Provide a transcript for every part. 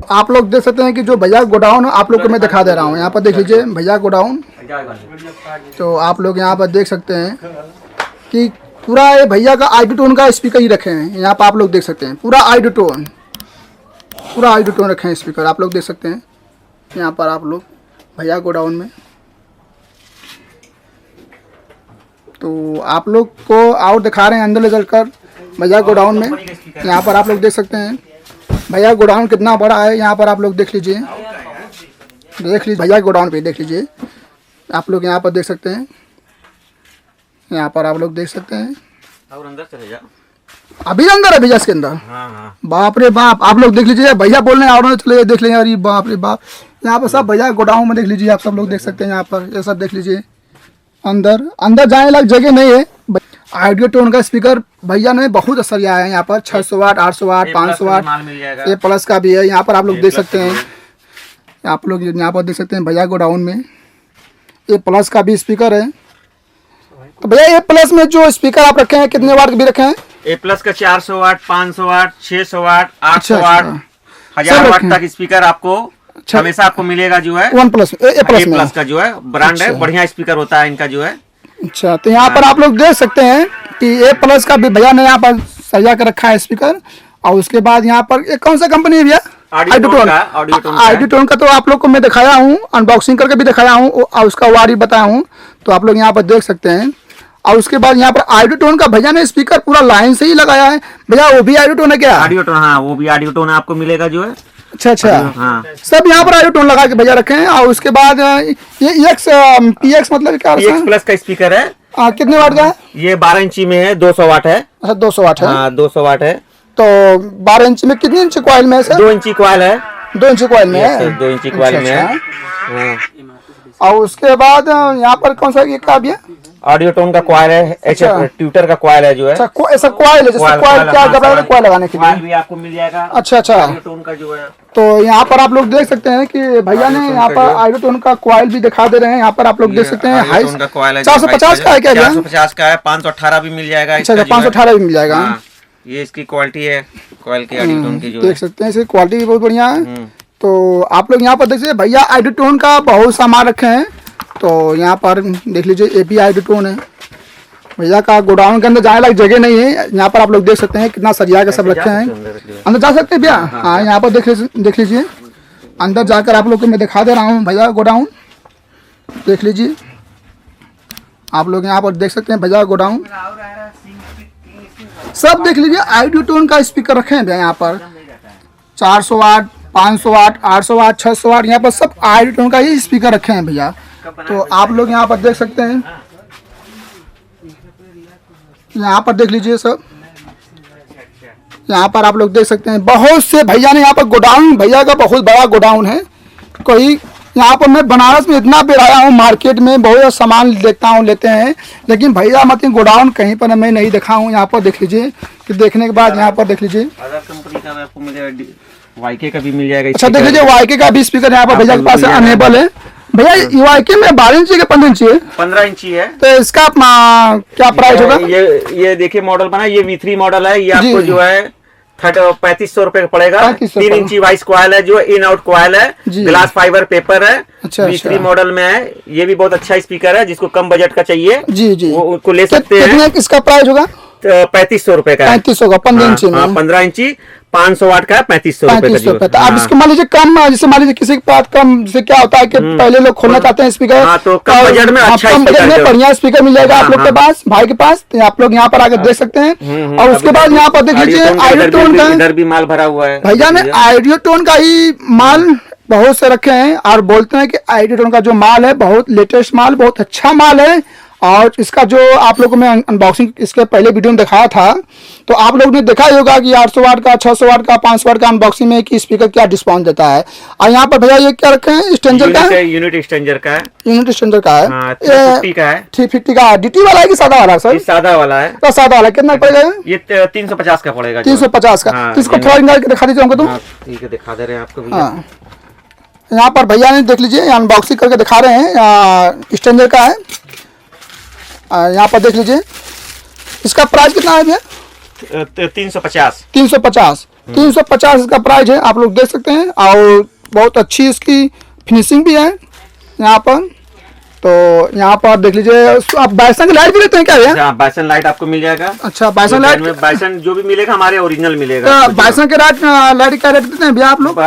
आप लोग देख सकते हैं कि जो भैया गोडाउन आप लोग को मैं दिखा दे रहा हूँ। यहाँ पर देख लीजिए भैया गोडाउन। तो आप लोग यहाँ पर देख सकते हैं कि पूरा ये भैया का आईडीटोन का स्पीकर ही रखे हैं। यहाँ पर आप लोग देख सकते हैं पूरा आईडीटोन रखे हैं स्पीकर, आप लोग देख सकते हैं यहाँ पर आप लोग भैया गोडाउन में। तो आप लोग को और दिखा रहे हैं अंदर ले चलकर भैया गोडाउन में। यहाँ पर आप लोग देख सकते हैं भैया गोडाउन कितना बड़ा है। यहाँ पर आप लोग देख लीजिए भैया गोडाउन पे देख लीजिए आप लोग। यहाँ पर देख सकते हैं, यहाँ पर आप लोग देख सकते हैं। और अंदर चले जाओ, अभी अंदर है भैया इसके अंदर। हाँ। बाप रे बाप, आप लोग देख लीजिए भैया बोल रहे हैं और चले देख लेंगे। अरे बाप रे बाप, यहाँ पर सब भैया गोडाउन में देख लीजिए आप सब लोग देख सकते हैं। यहाँ पर ये सब देख लीजिए अंदर जाने लायक जगह नहीं है। आईडीटोन का स्पीकर भैया ने बहुत असर आया है। यहाँ पर 600 वाट, 800 वाट, 500 वाट, ये प्लस का भी है। यहाँ पर आप लोग देख सकते हैं, आप लोग यहाँ पर देख सकते हैं भैया गोडाउन में ये प्लस का भी स्पीकर है। तो भैया ये प्लस में जो स्पीकर आप रखे हैं कितने वाट के भी रखे हैं? ए प्लस का 400 वाट, 500 वाट, 600 वाट, 800 वाट, 1000 वाट तक स्पीकर आपको हमेशा आपको मिलेगा। जो है वन प्लस ए प्लस का जो है ब्रांड है, बढ़िया स्पीकर होता है इनका जो है। अच्छा, तो यहाँ पर आप लोग देख सकते हैं कि ए प्लस का भी भैया ने यहाँ पर सजा कर रखा है स्पीकर। और उसके बाद यहाँ पर ये कौन सा कंपनी है भैया? आईडीटोन का। तो आप लोग को मैं दिखाया हूँ, अनबॉक्सिंग करके भी दिखाया हूँ और उसका वारी बताया हूँ। तो आप लोग यहाँ पर देख सकते हैं। और उसके बाद यहाँ पर आईडीटोन का भैया ने स्पीकर पूरा लाइन से ही लगाया है। भैया वो भी आईडीटोन है क्या? आईडीटोन, हाँ वो भी आईडीटोन आपको मिलेगा जो है। अच्छा हाँ। सब यहाँ पर आईडीटोन लगा के भैया रखे हैं। और उसके बाद ये PX मतलब क्या PX प्लस का स्पीकर है। कितने वाट का है? ये 12 इंची में है, 200 वाट है। अच्छा 200 वाट है। हाँ 200 वाट है। तो 12 इंच में कितनी इंच कॉइल में है? 2 इंची कॉइल है। 2 इंची कॉइल में है। 2 इंची कॉइल में है। और उसके बाद यहाँ पर कौन सा ये क्या भैया? ऑडियोटोन का कॉइल है, ट्यूटर का कॉइल है जो है। अच्छा ऐसा कॉइल है, जैसे कॉइल क्या कॉइल लगाने के लिए भी आपको मिल जाएगा। अच्छा ऑडियोटोन का जो है। तो यहाँ पर आप लोग देख सकते हैं कि भैया ने यहाँ पर आईडीटोन का कॉइल भी दिखा दे रहे हैं। यहाँ पर आप लोग देख सकते हैं 450 का है क्या? 450 का है, 518 भी मिल जाएगा। अच्छा 518 भी मिल जाएगा। ये इसकी क्वालिटी है, कॉइल की आईडीटोन की जो देख सकते हैं, इसकी क्वालिटी भी बहुत बढ़िया है। तो आप लोग यहाँ पर देख सकते भैया आईडीटोन का बहुत सामान रखे हैं। तो यहाँ पर देख लीजिए ये भी आईडीटोन है। भैया का गोडाउन के अंदर जाने लायक जगह नहीं है। यहाँ पर आप लोग देख सकते हैं कितना सरिया के सब रखे हैं। अंदर जा सकते हैं भैया? हाँ यहाँ पर देख लीजिए अंदर जाकर आप लोग को मैं दिखा दे रहा हूँ भैया गोडाउन। देख लीजिए आप लोग यहाँ पर देख सकते हैं भैया गोडाउन सब देख लीजिए। आईडीटोन का स्पीकर रखे हैं भैया यहाँ पर 400 वाट, 500 वाट, 800 वाट, 600 वाट, यहाँ पर सब आईडीटोन का ही स्पीकर रखे हैं भैया। तो आप लोग यहाँ पर देख सकते हैं, यहाँ पर देख लीजिए सब। यहाँ पर आप लोग देख सकते हैं बहुत से भैया ने यहाँ पर गोडाउन, भैया का बहुत बड़ा गोडाउन है। कोई यहाँ पर मैं बनारस में इतना बेर आया हूँ, मार्केट में बहुत सामान देखता हूँ, लेते हैं, लेकिन भैया मतलब गोडाउन कहीं पर मैं नहीं देखा हूँ। यहाँ पर देख लीजिए कि देखने के बाद यहाँ पर देख लीजिए कंपनी का आपको मिलेगा, वाईके का भी मिल जाएगा। अच्छा देख लीजिए वाईके का भी स्पीकर यहाँ पर भैया के पास अनेबल है। भैया वाईके में 12 इंची के 15 इंची है? 15 इंची है। तो इसका क्या प्राइस होगा? ये देखिए मॉडल बना, ये V3 मॉडल है। ये आपको जो है 3500 रुपए का पड़ेगा। 3 इंची वाइस कॉइल है, जो इन आउट कॉइल है, ग्लास फाइबर पेपर है। V3 मॉडल में है। ये भी बहुत अच्छा स्पीकर है, जिसको कम बजट का चाहिए जी वो उसको ले सकते हैं। इसका प्राइस होगा 3500 रुपए का। 3500 का 15 इंची में। 15 इंची 500 वाट का 3500 रुपए का। आप इसको मान लीजिए कम, जैसे मान लीजिए किसी के पास कम, जैसे क्या होता है कि पहले लोग खोलना चाहते हैं स्पीकर, तो कम बजट में अच्छा स्पीकर, बढ़िया स्पीकर मिल जाएगा आप लोग के पास, भाई के पास। आप लोग यहाँ पर आकर देख सकते हैं। और उसके बाद यहाँ पर देख लीजिए आईडीटोन का इधर भी माल भरा हुआ है। भैया ने आईडीटोन का ही माल बहुत से रखे हैं और बोलते हैं कि आईडीटोन का जो माल है बहुत लेटेस्ट माल, बहुत अच्छा माल है। और इसका जो आप लोगों को मैं अनबॉक्सिंग इसके पहले वीडियो में दिखाया था, तो आप लोग ने देखा ही होगा कि 800 वाट का, 600 वाट का, 500 वाट का अनबॉक्सिंग में कि स्पीकर क्या डिस्काउंट देता है। और यहाँ पर भैया ये क्या रखे हैं? स्ट्रेंजर का है, यूनिट स्ट्रेंजर का है। यूनिट स्ट्रेंजर का है। 350 का है। 350 का डीटी वाला है कि सादा वाला? सर सादा वाला है। तो सादा वाला कितना पड़ेगा? ये 350 का पड़ेगा। 350 का। इसको थोड़ा निकाल के दिखा दीजिए हमको। तो ठीक है दिखा दे रहे हैं आपको। यहाँ पर भैया ने देख लीजिए अनबॉक्सिंग करके दिखा रहे हैं। स्ट्रेंजर का है। यहाँ पर देख लीजिए इसका प्राइस कितना है भैया? 350। 350 350 इसका प्राइस है, आप लोग देख सकते हैं। और बहुत अच्छी इसकी फिनिशिंग भी है यहाँ पर। तो यहाँ पर देख लीजिए, आप बाइसन की लाइट भी लेते हैं क्या भैया? बाइसन लाइट आपको मिल जाएगा। अच्छा, बाइसन लाइट, बाइसन जो भी मिलेगा हमारे ओरिजिनल मिलेगा। बाइसन के लाइट क्या रेट देते हैं भैया आप लोग?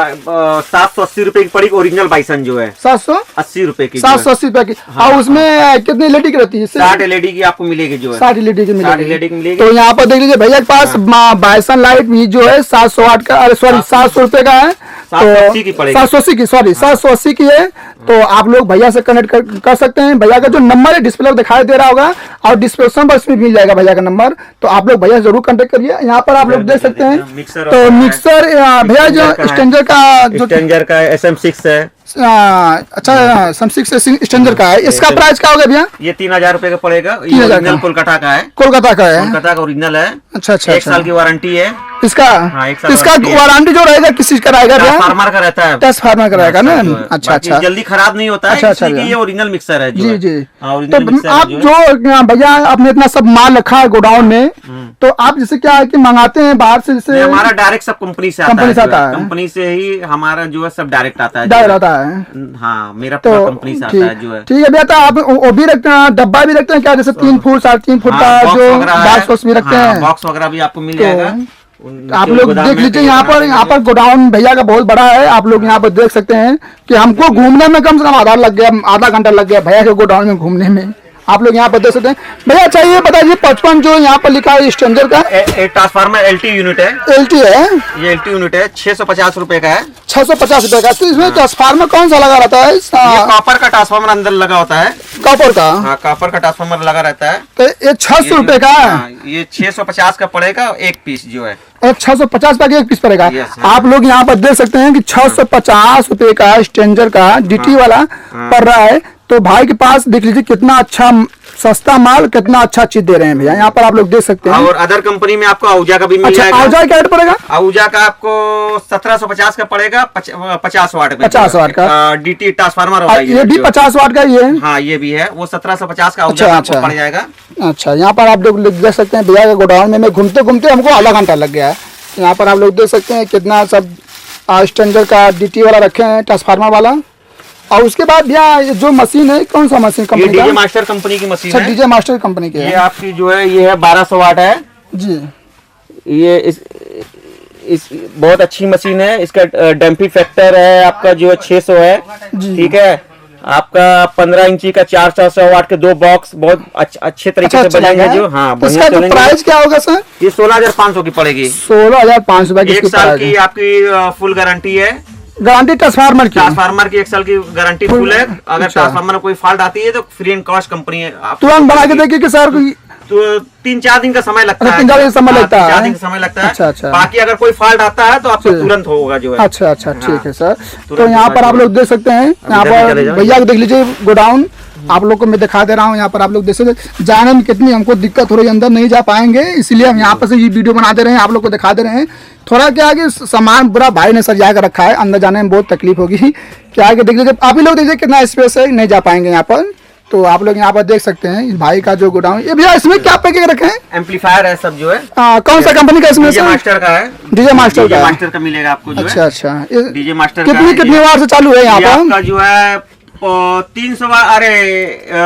780 रुपए की पड़ेगी ओरिजिनल बाइसन जो है। 780 रुपए की, 780 रुपए की। और उसमें कितनी एलईडी की रहती है? 60 एलईडी की आपको मिलेगी जो है। 60 एलईडी की मिलेगी। तो यहाँ पर देख लीजिए भैया के पास बाइसन लाइट भी जो है 708 का, अरे सॉरी 700 रुपए का है। 780 की पड़ेगी, 780 की, सॉरी 780 की है। तो आप लोग भैया से कनेक्ट कर सकते हैं। भैया का जो नंबर है डिस्प्ले पर दिखाई दे रहा होगा और डिस्क्रिप्शन बॉक्स में मिल जाएगा भैया का नंबर। तो आप लोग भैया जरूर कांटेक्ट करिए। यहाँ पर आप लोग देख सकते हैं। तो मिक्सर भैया जो स्टेंजर का SM6 है। अच्छा, SM6 स्टेंजर का है। इसका प्राइस क्या होगा भैया? ये 3000 रुपए का पड़ेगा। ओरिजिनल कोलकाता का है। कोलकाता का है, कोलकाता का ओरिजिनल है। अच्छा अच्छा, 1 साल की वारंटी है इसका। हाँ, 1 साल इसका वारंटी जो रहेगा किस चीज का रहेगा? फार्मर का रहता है। फार्मर का रहेगा ना। अच्छा अच्छा, जल्दी खराब नहीं होता है। अच्छा अच्छा, ये ओरिजिनल मिक्सर है जी जी। तो आप जो भैया आपने इतना सब माल रखा है गोडाउन में, तो आप जैसे क्या है कि मंगाते हैं बाहर से? जैसे हमारा डायरेक्ट सब कंपनी से आता है। कंपनी से ही हमारा जो है सब डायरेक्ट आता है। डायरेक्ट आता है। हाँ, मेरा पूरा कंपनी से आता है जो है। ठीक है भैया। तो आप वो भी रखते हैं, डब्बा भी रखते हैं क्या? जैसे 3 फुट 3.5 फुट का जो बॉक्स भी रखते हैं। बॉक्स वगैरह भी आपको मिल जाएगा। आप लोग देख लीजिए यहाँ पर गोडाउन भैया का बहुत बड़ा है। आप लोग यहाँ पर देख सकते हैं कि हमको घूमने में कम से कम आधा घंटा लग गया भैया के गोडाउन में घूमने में। आप लोग यहाँ पर देख सकते हैं भैया। अच्छा, ये बताइए 55 जो यहाँ पर लिखा है स्टेंजर का, ट्रांसफार्मर LT यूनिट है। LT है ये? LT यूनिट है, 650 रुपए का है। 650 रुपए का। तो इसमें ट्रांसफार्मर कौन सा लगा रहता है? कॉपर का ट्रांसफार्मर अंदर लगा होता है। कॉपर का? हाँ, कॉपर का ट्रांसफार्मर लगा रहता है। तो ये 600 रुपए का है। ये 650 का पड़ेगा एक पीस जो है। 650 का एक पीस पड़ेगा। आप लोग यहाँ पर देख सकते हैं कि 650 रुपए का स्टेंजर का DT वाला पड़ रहा है। तो भाई के पास देख लीजिए कितना अच्छा सस्ता माल, कितना अच्छा चीज दे रहे हैं भैया। यहाँ पर आप लोग देख सकते हैं। और अदर कंपनी में आपको आहूजा का भी मिल जाएगा। आहूजा क्या रेट पड़ेगा? आहूजा का आपको 1750 का पड़ेगा, 50 वाट में। 50 वाट का DT ट्रांसफार्मर होता है। ये भी 50 वाट का ही है। हाँ, ये भी है। वो 1750 का आहूजा आपको पड़ जाएगा। अच्छा, यहाँ पर आप लोग देख सकते हैं भैया के गोडाउन में घूमते घूमते हमको आधा घंटा लग गया है। यहाँ पर आप लोग देख सकते हैं कितना सब स्टेंजर का DT वाला रखे हैं, ट्रांसफार्मर वाला। और उसके बाद भैया जो मशीन है, कौन सा मशीन कंपनी का? डीजे मास्टर कंपनी की मशीन है। डीजे मास्टर कंपनी की है। ये आपकी जो है ये है 1200 वाट है जी। ये इस बहुत अच्छी मशीन है। इसका डैम्पिंग फैक्टर है आपका जो है 600 है। ठीक है। आपका 15 इंची का 400 वाट के 2 बॉक्स बहुत अच्छे तरीके से बनेंगे जो। हाँ, इसका जो प्राइस क्या होगा सर? ये 16,500 की पड़ेगी। 16,500 की। 1 साल की आपकी फुल गारंटी है। गारंटी ट्रांसफार्मर की 1 साल की गारंटी फुल है। अगर ट्रांसफार्मर में कोई फॉल्ट आती है तो फ्री एंड कॉस्ट कंपनी है। तुरंत बना के देगी कि सर? तो 3-4 दिन का समय लगता है। 3-4 दिन समय लगता है। 3-4 दिन का समय लगता है। अच्छा अच्छा। बाकी अगर कोई फॉल्ट आता है तो आपको तुरंत होगा जो है। अच्छा अच्छा, ठीक है सर। तो यहाँ पर आप लोग देख सकते हैं, यहाँ पर भैया देख लीजिए गोडाउन आप लोग को मैं दिखा दे रहा हूँ। यहाँ पर आप लोग देख सकते, जाने में कितनी हमको दिक्कत हो रही है, अंदर नहीं जा पाएंगे, इसलिए हम यहाँ पर से ये वीडियो बना दे रहे हैं, आप लोग को दिखा दे रहे हैं। थोड़ा क्या है कि सामान पूरा भाई ने सजा कर रखा है, अंदर जाने में बहुत तकलीफ होगी। क्या है कि देख लीजिए, आप ही लोग देखिए कितना स्पेस है, नहीं जा पाएंगे यहाँ पर। तो आप लोग यहाँ पर देख सकते हैं इस भाई का जो गोडाउन। ये भैया इसमें क्या पैकेज रखे हैं? एम्पलीफायर है सब जो है। कौन सा कंपनी का इसमें? डीजे मास्टर का है। डीजे मास्टर का मिलेगा आपको। अच्छा अच्छा। डीजे मास्टर कितनी वाट से चालू है यहाँ पर? जो है 300 वाट, अरे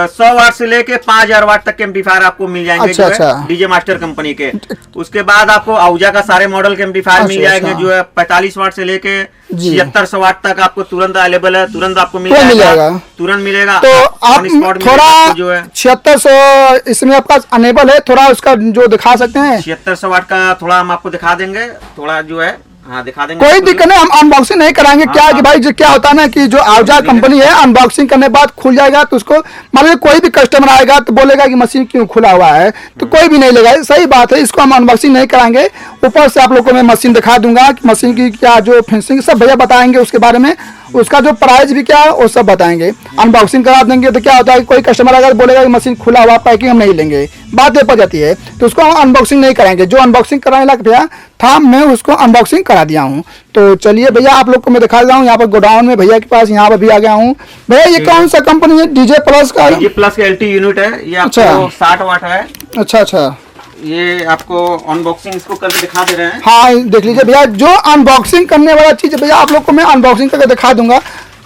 100 वाट से लेके 5000 वाट तक के एम्पलीफायर आपको मिल जाएंगे। अच्छा, जो है डीजे मास्टर कंपनी के। उसके बाद आपको आहूजा का सारे मॉडल के एम्पलीफायर मिल जाएंगे जो है 45 वाट से लेके 7600 वाट तक आपको तुरंत अवेलेबल है। तुरंत आपको मिल जाएगा। तुरंत मिलेगा। तो आप थोड़ा जो है 7600 इसमें आपका अनेबल है, थोड़ा उसका जो दिखा सकते हैं? 7600 वाट का थोड़ा हम आपको दिखा देंगे, थोड़ा जो है। हाँ, दिखा देंगे। कोई दिक्कत नहीं, हम अनबॉक्सिंग नहीं कराएंगे। क्या कि भाई जो क्या होता है ना कि जो आहूजा कंपनी है, अनबॉक्सिंग करने के बाद खुल जाएगा तो उसको मान लीजिए कोई भी कस्टमर आएगा तो बोलेगा कि मशीन क्यों खुला हुआ है, तो कोई भी नहीं लेगा। सही बात है, इसको हम अनबॉक्सिंग नहीं कराएंगे। ऊपर से आप लोग को मैं मशीन दिखा दूंगा कि मशीन की क्या जो फिनिशिंग सब भैया बताएंगे उसके बारे में, उसका जो प्राइस भी क्या है वो सब बताएंगे। अनबॉक्सिंग करा देंगे तो क्या होता है कि कोई कस्टमर अगर बोलेगा कि मशीन खुला हुआ पैकिंग हम नहीं लेंगे, बात ये पड़ जाती है, तो उसको हम अनबॉक्सिंग नहीं कराएंगे। जो अनबॉक्सिंग कराने लग भैया था, मैं उसको अनबॉक्सिंग करा दिया हूँ। तो चलिए भैया आप लोग को मैं दिखा रहा हूँ यहाँ पर गोडाउन में भैया के पास, यहाँ पर भी आ गया हूँ। भैया ये कौन सा कंपनी है? डीजे प्लस का? डीजे प्लस का LT यूनिट है ये। आपको 60 वाट है। अच्छा अच्छा। ये आपको अनबॉक्सिंग इसको करके दिखा दे रहे हैं। हाँ देख लीजिए भैया, जो अनबॉक्सिंग करने वाला चीज़ है भैया आप लोग को मैं अनबॉक्सिंग करके दिखा दूंगा,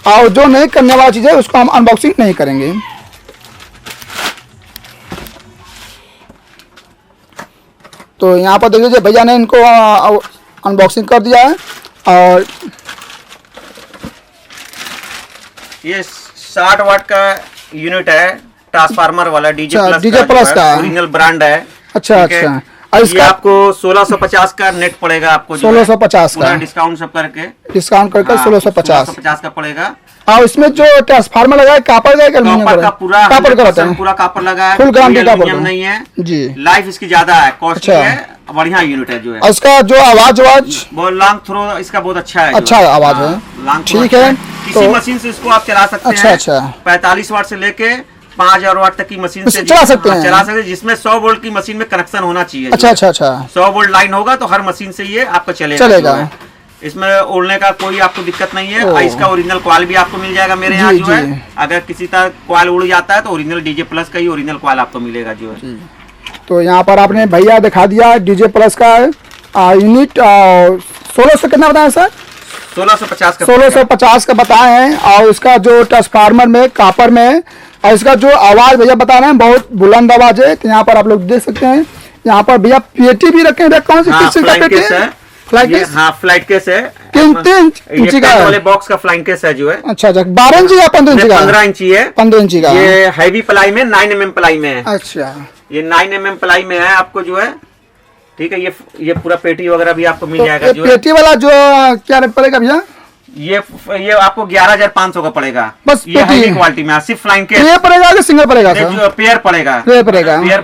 और जो नहीं करने वाला चीज़ है उसको हम अनबॉक्सिंग नहीं करेंगे। तो यहाँ पर देख लीजिए भैया ने इनको अनबॉक्सिंग कर दिया है। और ये 60 वाट का यूनिट है, ट्रांसफार्मर वाला डीजे प्लस का ओरिजिनल ब्रांड है। अच्छा अच्छा, और ये आपको 1650 का नेट पड़ेगा आपको, 1650 का डिस्काउंट सब करके, डिस्काउंट करके 1650 का पड़ेगा। और इसमें जो ट्रांसफार्मर लगा है कापर का का पूरा कापर का रहता है, पूरा कापर लगा है, फुल गारंटी कापर नहीं है जी। लाइफ इसकी ज्यादा है, कॉस्टली है, बढ़िया यूनिट है जो है। इसका जो आवाज वो लॉन्ग थ्रो इसका बहुत अच्छा है, अच्छा आवाज है, ठीक है। किसी मशीन से इसको आप चला सकते हैं। अच्छा 45 वाट से लेके 5000 वाट तक की मशीन से चला सकते हैं, जिसमें 100 वोल्ट की मशीन में कनेक्शन होना चाहिए। अच्छा अच्छा अच्छा, 100 वोल्ट लाइन होगा तो हर मशीन से ये आपका चलेगा। इसमें ओढ़ने का कोई आपको दिक्कत नहीं है। और इसका ओरिजिनल कॉइल भी आपको मिल जाएगा मेरे यहाँ जो है, अगर किसी तरह कॉइल उड़ जाता है तो ओरिजिनल डीजे प्लस का ही ओरिजिनल कॉइल आपको मिलेगा जो है। तो यहाँ पर आपने भैया दिखा दिया डीजे प्लस का यूनिट, 1600 कितना बताया सर? 1650 का बताए हैं। और इसका जो ट्रांसफार्मर में कापर में, और इसका जो आवाज भैया बता रहे हैं बहुत बुलंद आवाज है। तो यहाँ पर आप लोग देख सकते हैं, यहाँ पर भैया पेटी भी रखे हैं, कौन सी किस चीज का पेटी है? फ्लाइट केस है, 3 इंची का वाले बॉक्स का फ्लाइंग केस है जो है। अच्छा 12 इंची या 15 इंची का? 15 इंची है, 15 इंची का। ये हैवी प्लाई में 9 mm प्लाई में है। अच्छा, ये 9 mm प्लाई में है आपको जो है, ठीक है। ये पूरा पेटी वगैरह भी आपको मिल जाएगा जो पेटी वाला जो क्या रेट पड़ेगा भैया? ये आपको 11,500 का पड़ेगा बस। ये हैवी क्वालिटी में सिर्फ फ्लाइंग केस। पेयर पड़ेगा कि सिंगल पड़ेगा सर? पेयर पड़ेगा, पेयर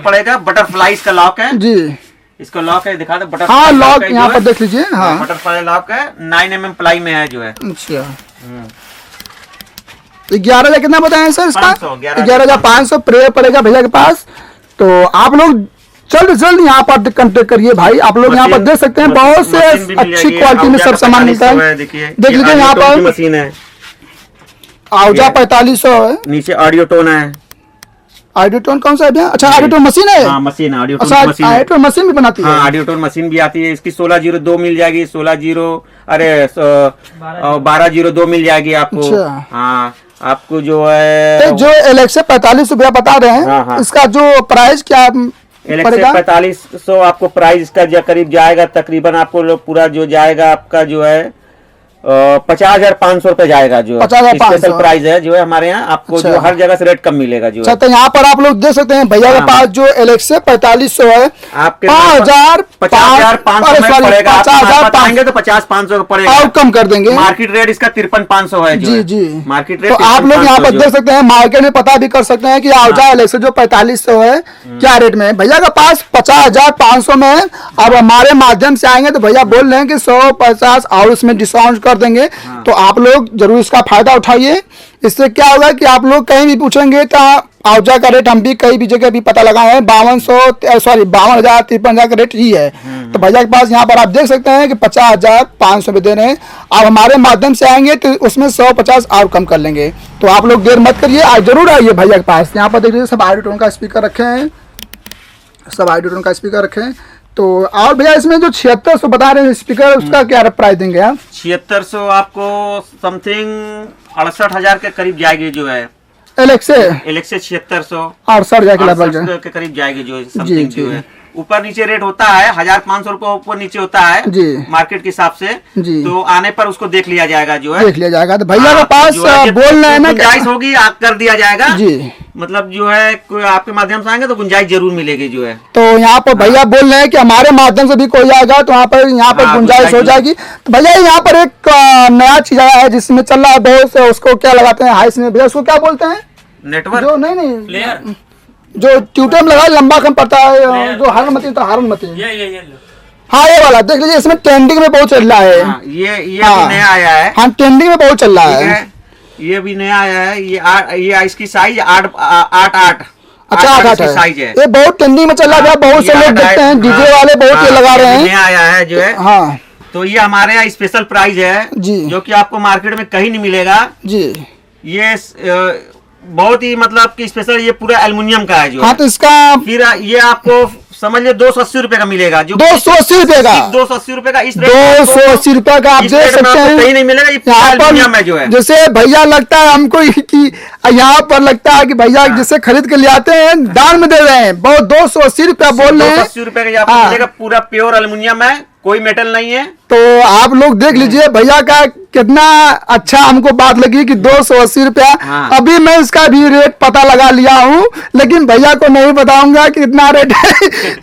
पड़ेगा। बटरफ्लाई इसका लॉक है जी, इसका लॉक है, दिखा दो बटरफ्लाई। हाँ लॉक यहाँ पर देख लीजिए, हाँ बटरफ्लाई लॉक है, 9 mm प्लाई में है जो है। अच्छा 11,000 कितना बताया सर इसका? 11,500 प्रेयर पड़ेगा भैया के पास। तो आप लोग जल्द यहाँ पर कांटेक्ट करिए भाई। आप लोग यहाँ पर देख सकते हैं बहुत से अच्छी क्वालिटी में सब सामान मिलता है। देख लीजिए यहाँ पर मशीन है, आउजा 4500 है। नीचे ऑडियो टोन है। ऑडियो टोन कौन सा है भैया? अच्छा ऑडियो टोन मशीन है, machine audio tone machine. Audio tone machine भी बनाती है? ऑडियो टोन मशीन भी आती है। इसकी 1602 मिल जाएगी, 1202 मिल जाएगी आपको। हाँ आपको जो है जो एलेक्सा 45 रुपया बता रहे हैं, इसका जो प्राइस क्या एलेक्सा 4500 आपको प्राइस इसका करीब जाएगा, तकरीबन आपको पूरा जो जाएगा आपका जो है 50,500 रुपए जाएगा जो स्पेशल प्राइस है जो है हमारे यहाँ। आपको अच्छा। जो हर जगह से रेट कम मिलेगा जो है। तो यहाँ पर आप लोग देख सकते हैं भैया के पास जो एलेक्सा 4500 है, आपके 50,500 पड़ेगा। आएंगे तो 50,500 का पड़ेगा, और कम कर देंगे। मार्केट रेट इसका 53,500 है जी जी मार्केट रेट। तो आप लोग यहाँ पर देख सकते हैं, मार्केट में पता भी कर सकते हैं कि आउजा एलेक्सा जो 4500 है क्या रेट में है। भैया के पास 50,500 में है। अब हमारे माध्यम से आएंगे तो भैया बोल रहे हैं कि 150 और उसमें डिस्काउंट कर देंगे। तो आप लोग जरूर इसका फायदा उठाइए। इससे क्या होगा कि आप लोग कहीं भी पूछेंगे तो आउजा का रेट हम भी कई भी जगह भी पता लगाए हैं, 52,000 53,000 का रेट ही है। तो भैया के पास यहाँ पर आप देख सकते हैं कि 50,500 में दे रहे हैं। आप हमारे माध्यम से आएंगे तो उसमें 150 और कम कर लेंगे। तो आप लोग देर मत करिए, आज जरूर आइए भैया के पास। यहाँ पर देखिए सब ऑडियो टोन का स्पीकर रखे हैं, सब ऑडियो टोन का स्पीकर रखे हैं। तो और भैया इसमें जो 7600 बता रहे हैं स्पीकर, उसका क्या प्राइस देंगे आप? 7600 आपको समथिंग 68,000 के करीब जाएगी जो है एलेक्सा 7600 68,000 के करीब जाएगी जो समथिंग जो है। ऊपर नीचे रेट होता है, 1,500 रुपये ऊपर नीचे होता है जी मार्केट के हिसाब से जी। तो आने पर उसको देख लिया जाएगा जो है, देख लिया जाएगा। तो भैया के पास बोल रहे हैं ना गुंजाइश होगी, कर दिया जाएगा जी। मतलब जो है कोई आपके माध्यम से आएंगे तो गुंजाइश जरूर मिलेगी जो है। तो यहाँ पर भैया बोल रहे हैं कि हमारे माध्यम से भी कोई आएगा तो यहाँ पर गुंजाइश हो जाएगी। तो भैया यहाँ पर एक नया चीज आया है जिसमें चल रहा है बहुत से, उसको क्या लगाते हैं हाइस में भैया, उसको क्या बोलते हैं? नेटवर्क जो नहीं जो ट्यूटर में लगा लंबा कम पड़ता है, जो हारन मती तो हारन मती। हाँ ये वाला देख लीजिए, इसमें ट्रेंडिंग में बहुत चल रहा है। ये भी नया आया है। हाँ ट्रेंडिंग में बहुत चल रहा है, ये भी नया आया है। ये इसकी साइज 8 अच्छा 8 साइज है। ये बहुत ट्रेंडिंग में चल रहा है, बहुत से लोग देखते हैं, डीजे वाले बहुत ये लगा रहे हैं। नया आया है जो है। हाँ तो ये हमारे यहाँ स्पेशल प्राइस है जी, जो कि आपको मार्केट में कहीं नहीं मिलेगा जी। ये बहुत ही मतलब कि स्पेशल, ये पूरा एल्युमिनियम का है जो। हाँ तो इसका फिर ये आपको समझ लीजिए 280 रुपए का मिलेगा, जो 280 रुपए का, 280 रुपए का, इस 280 रुपए का आप देख सकते हैं। कहीं नहीं मिलेगा ये यहाँ एल्युमिनियम में जो है। पर जैसे भैया लगता है हमको कि यहाँ पर लगता है कि भैया जिससे खरीद के ले आते हैं दान में दे रहे हैं, बहुत 280 रुपया बोल रहे हैं। 280 रुपए का आपको मिलेगा, पूरा प्योर एल्युमिनियम है, कोई मेटल नहीं है। तो आप लोग देख लीजिए भैया का कितना अच्छा हमको बात लगी कि 280 रुपया। हाँ। अभी मैं इसका भी रेट पता लगा लिया हूँ, लेकिन भैया को नहीं बताऊंगा कि कितना रेट है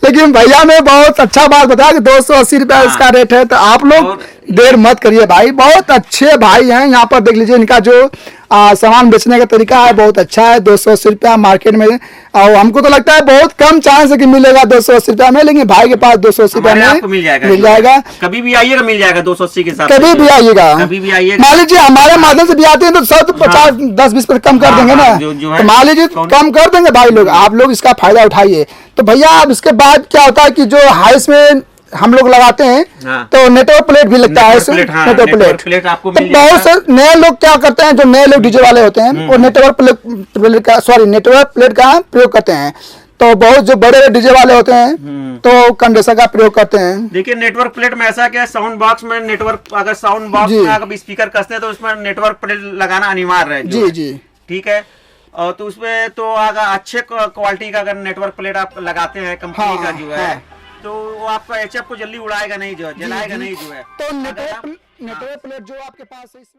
लेकिन भैया ने बहुत अच्छा बात बताया कि 280 रुपया इसका रेट है। तो आप लोग देर मत करिए भाई, बहुत अच्छे भाई हैं। यहाँ पर देख लीजिए इनका जो सामान बेचने का तरीका है बहुत अच्छा है। 280 रुपया मार्केट में, और हमको तो लगता है बहुत कम चांस है कि मिलेगा 280 रुपया में, लेकिन भाई के पास 280 रुपया में मिल जाएगा। कभी भी आइएगा मिल जाएगा 280 के साथ, कभी भी आइएगा, कभी भी आइएगा। मान लीजिए हमारे माध्यम से भी आते हैं तो 100 50 10-20% कम कर देंगे ना, तो मान लीजिए कम कर देंगे भाई लोग, आप लोग इसका फायदा उठाइए। तो भैया अब इसके बाद क्या होता है कि जो हाइस में हम लोग लगाते हैं तो नेटवर्क प्लेट भी लगता है, नेटवर्क प्लेट आपको तो बहुत से नए लोग क्या करते हैं, जो नए लोग डीजे वाले होते हैं वो नेटवर्क प्लेट का प्रयोग करते हैं। तो बहुत जो बड़े डीजे वाले होते हैं तो कंडेंसर का प्रयोग करते हैं। देखिए नेटवर्क प्लेट में ऐसा क्या है, साउंड बॉक्स में नेटवर्क, अगर साउंड बॉक्स में अगर स्पीकर कसते हैं तो उसमें नेटवर्क प्लेट लगाना अनिवार्य है। जी जी ठीक है। और तो उसमें तो अगर अच्छे क्वालिटी का अगर नेटवर्क प्लेट आप लगाते हैं कंपनी का जो है, तो वो आपका एचएफ को जल्दी उड़ाएगा नहीं, जो है जलाएगा नहीं जो है। तो नेटवर्क प्लेट जो आपके पास है